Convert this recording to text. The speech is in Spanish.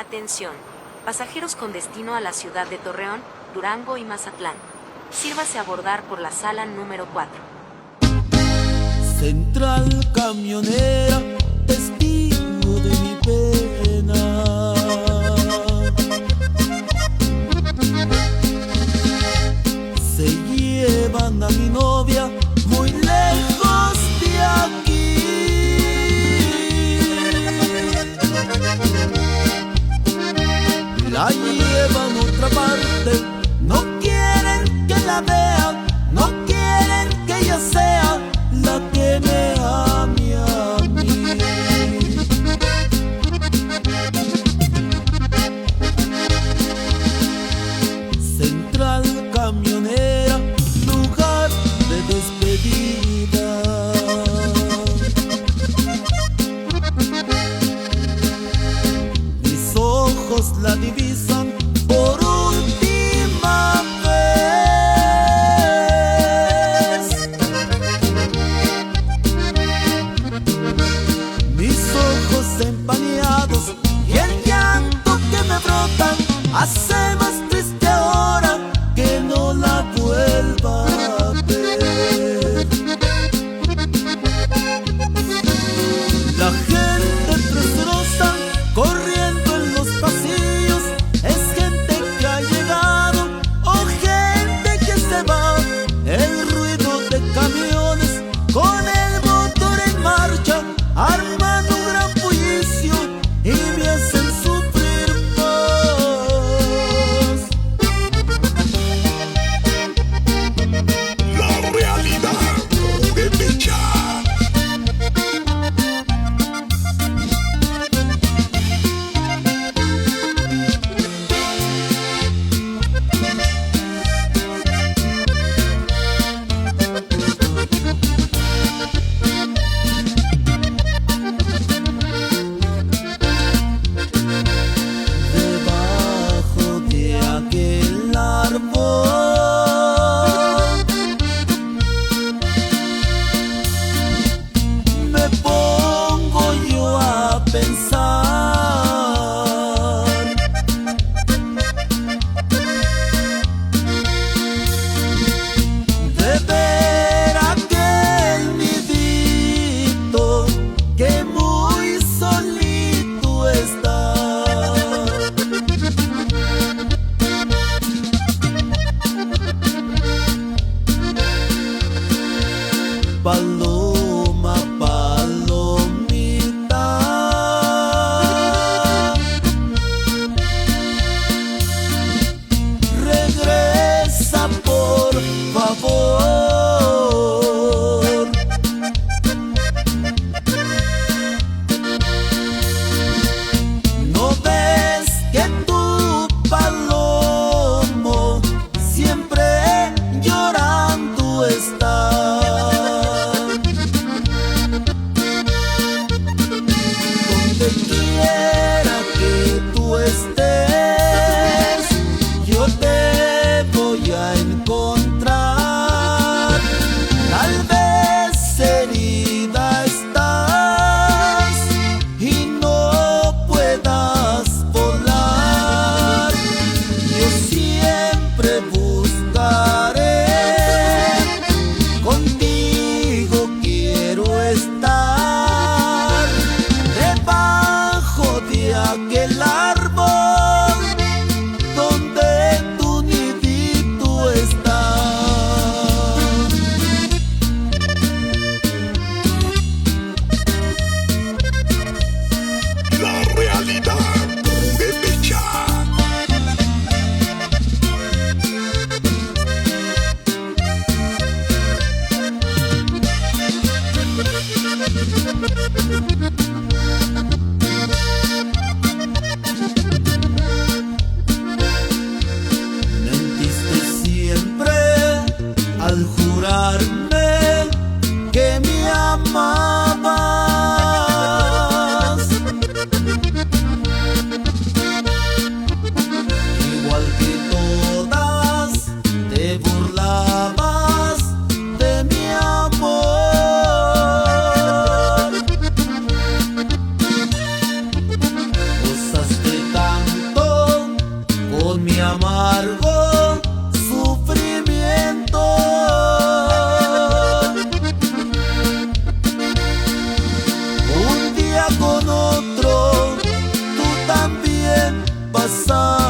Atención, pasajeros con destino a la ciudad de Torreón, Durango y Mazatlán. Sírvase abordar por la sala número 4. Central camionera, testigo de mi pena. Se llevan a mi novia muy lejos de aquí. La llevan a otra parte, no quieren que la vean, no quieren que ella sea la que me ame a mí. Central camionera, lugar de despedida. Mis ojos la divisan por última vez. Mis ojos empañados y el llanto que me brotan hace más triste ahora que no la vuelva a ver. La gente presurosa corriendo en los pasillos es gente que ha llegado o gente que se va. El ruido de camiones con el motor en marcha arman un gran bullicio y me hacen sufrir más. La realidad de Mecha. Debajo de aquel árbol me pongo yo a pensar. De ver aquel nidito que muy solito está. Paloma, palomita, regresa por favor. ¿No ves que tu palomo siempre llorando está? Donde quiera que tú estés, yo te voy a encontrar. Tal vez herida estás y no puedas volar. Yo siempre buscaré, contigo quiero estar. Debajo de aquel árbol donde tu nidito está. La realidad de Mecha. Mentiste siempre al jurarme que me amabas. Igual que todas, te burlabas de mi amor. pasar.